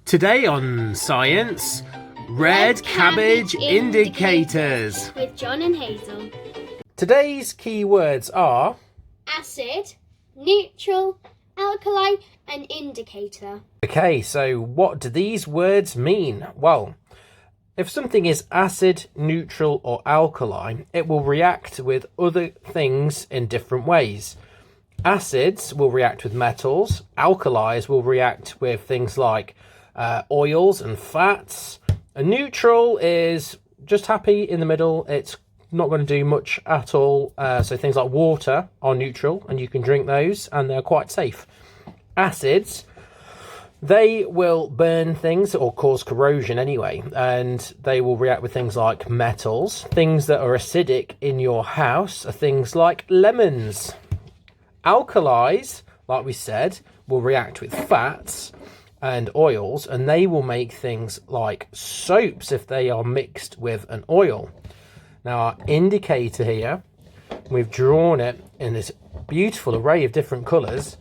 Today on Science, red cabbage indicators with John and Hazel. Today's key words are acid, neutral, alkali and indicator. Okay, so what do these words mean? Well, if something is acid, neutral or alkali, it will react with other things in different ways. Acids will react with metals, alkalis will react with things like oils and fats. A neutral is just happy in the middle, it's not going to do much at all, so things like water are neutral and you can drink those and they're quite safe. Acids, they will burn things or cause corrosion anyway, and they will react with things like metals. Things that are acidic in your house are things like lemons. Alkalis, like we said, will react with fats and oils, and they will make things like soaps if they are mixed with an oil. Now our indicator here, we've drawn it in this beautiful array of different colours,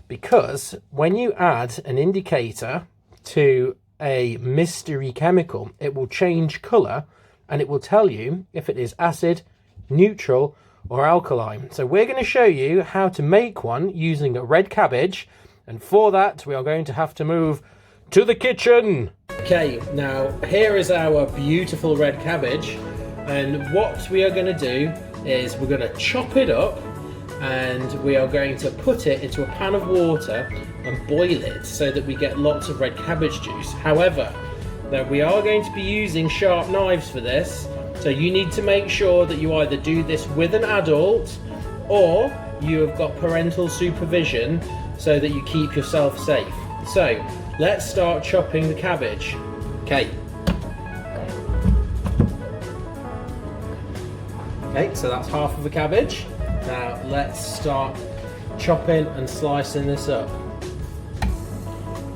because when you add an indicator to a mystery chemical, it will change colour and it will tell you if it is acid, neutral or alkali. So we're going to show you how to make one using a red cabbage, and for that we are going to have to move to the kitchen. Okay, now here is our beautiful red cabbage, and what we are going to do is we're going to chop it up and we are going to put it into a pan of water and boil it so that we get lots of red cabbage juice. However, that we are going to be using sharp knives for this, so you need to make sure that you either do this with an adult or you have got parental supervision so that you keep yourself safe. So let's start chopping the cabbage. Okay, so that's half of the cabbage. Now let's start chopping and slicing this up.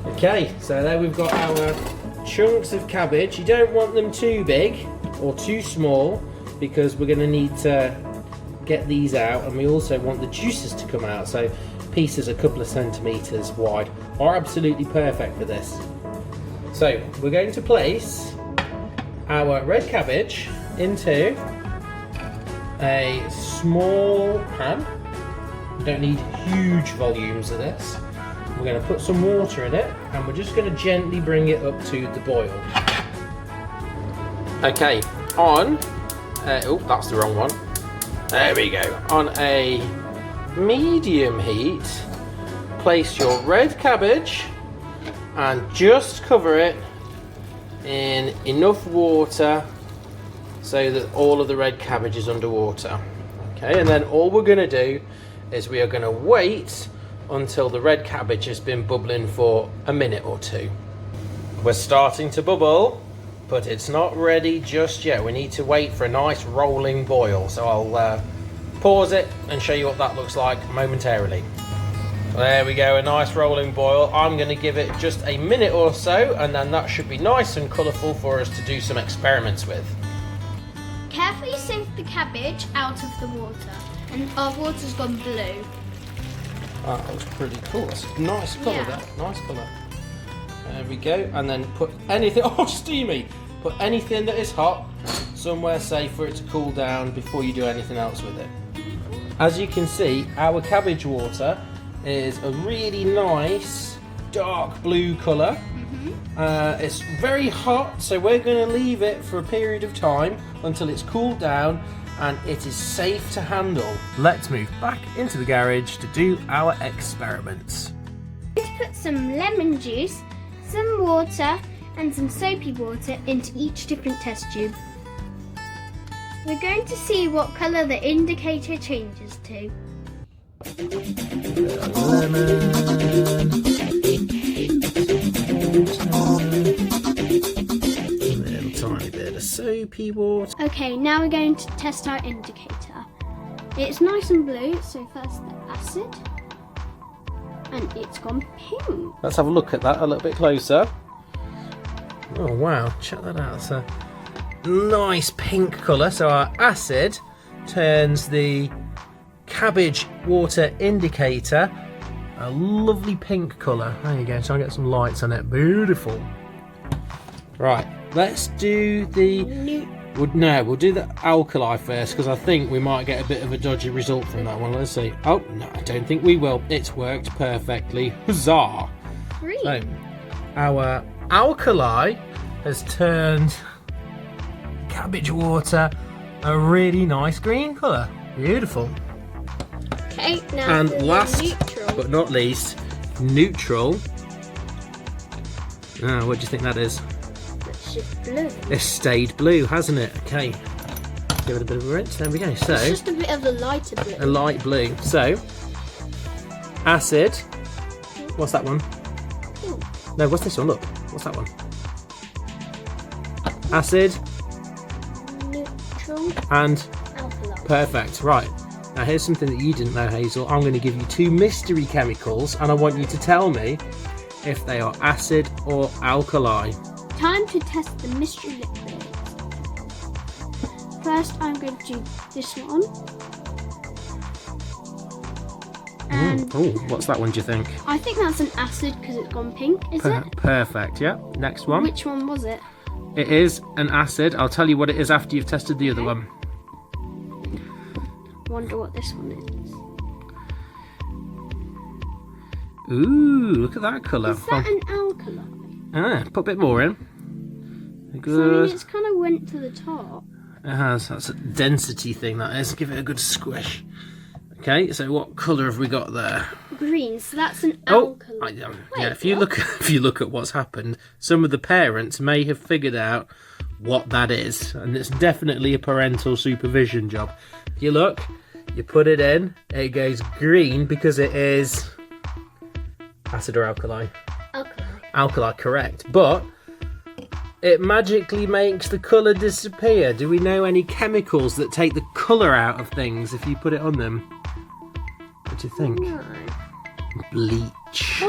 Okay, so there we've got our chunks of cabbage. You don't want them too big or too small, because we're going to need to get these out, and we also want the juices to come out, so pieces a couple of centimetres wide are absolutely perfect for this. So we're going to place our red cabbage into a small pan. We don't need huge volumes of this. We're going to put some water in it and we're just going to gently bring it up to the boil. Okay, on oh, that's the wrong one. There we go. On a medium heat, place your red cabbage and just cover it in enough water so that all of the red cabbage is underwater. Okay, and then all we're going to do is we are going to wait until the red cabbage has been bubbling for a minute or two. We're starting to bubble, but it's not ready just yet. We need to wait for a nice rolling boil. So I'll pause it and show you what that looks like momentarily. There we go, a nice rolling boil. I'm going to give it just a minute or so, and then that should be nice and colourful for us to do some experiments with. Carefully sift the cabbage out of the water, and our water's gone blue. That looks pretty cool. It's a nice colour, Yeah. that. Nice colour. There we go. And then put anything, oh steamy! Put anything that is hot somewhere safe for it to cool down before you do anything else with it. As you can see, our cabbage water is a really nice dark blue colour. It's very hot, so we're going to leave it for a period of time until it's cooled down and it is safe to handle. Let's move back into the garage to do our experiments. Let's put some lemon juice, some water and some soapy water into each different test tube. We're going to see what colour the indicator changes to. Little tiny bit of soapy water. Okay, now we're going to test our indicator. It's nice and blue, so first the acid, and it's gone pink. Let's have a look at that a little bit closer. Oh wow, check that out. It's a nice pink colour. So our acid turns the cabbage water indicator a lovely pink colour. There you go, so I'll get some lights on it. Beautiful. Right, let's do the... we'll do the alkali first, because I think we might get a bit of a dodgy result from that one. Let's see. Oh, no, I don't think we will. It's worked perfectly. Huzzah! Green. So, our alkali has turned cabbage water a really nice green colour. Beautiful. Okay, now And last neutral. but not least, neutral. What do you think that is? That's just blue. It's stayed blue, hasn't it? Okay, give it a bit of a rinse. There we go. So It's just a bit of a lighter blue. a light blue. So acid. What's that one? Ooh. No, what's this one? Look, what's that one? Acid Neutral. and Alkali. perfect. Right. Now here's something that you didn't know, Hazel. I'm going to give you 2 mystery chemicals, and I want you to tell me if they are acid or alkali. Time to test the mystery liquid. First, I'm going to do this one. And Oh, what's that one, do you think? I think that's an acid because it's gone pink, is it? Perfect, yeah. Next one. Which one was it? It is an acid. I'll tell you what it is after you've tested the other one. Wonder what this one is. Ooh, look at that colour. Is that an alkali? Put a bit more in. So, I Good. mean, it's kind of went to the top. It has. That's a density thing, that is. Give it a good squish. Okay, so what colour have we got there? Green, so that's an Oh, alkali. yeah. If you look at what's happened, some of the parents may have figured out what that is, and it's definitely a parental supervision job. If you look, you put it in, it goes green because it is acid or alkali. Alkali. Alkali, correct. But it magically makes the colour disappear. Do we know any chemicals that take the colour out of things if you put it on them? What do you think? No. Bleach.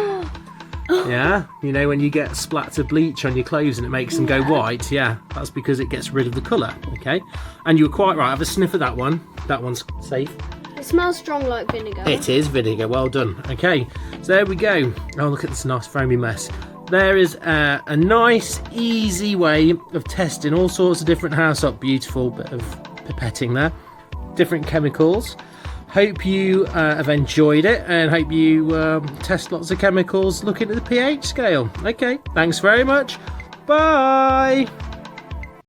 Yeah, you know when you get splats of bleach on your clothes and it makes them go white? Yeah, that's because it gets rid of the colour, okay? And you were quite right, have a sniff of that one. That one's safe. It smells strong like vinegar. It is vinegar, well done. Okay, so there we go. Oh, look at this nice foamy mess. There is a nice, easy way of testing all sorts of different household. Beautiful bit of pipetting there. Different chemicals. Hope you have enjoyed it, and hope you test lots of chemicals looking at the pH scale. Okay, thanks very much. Bye.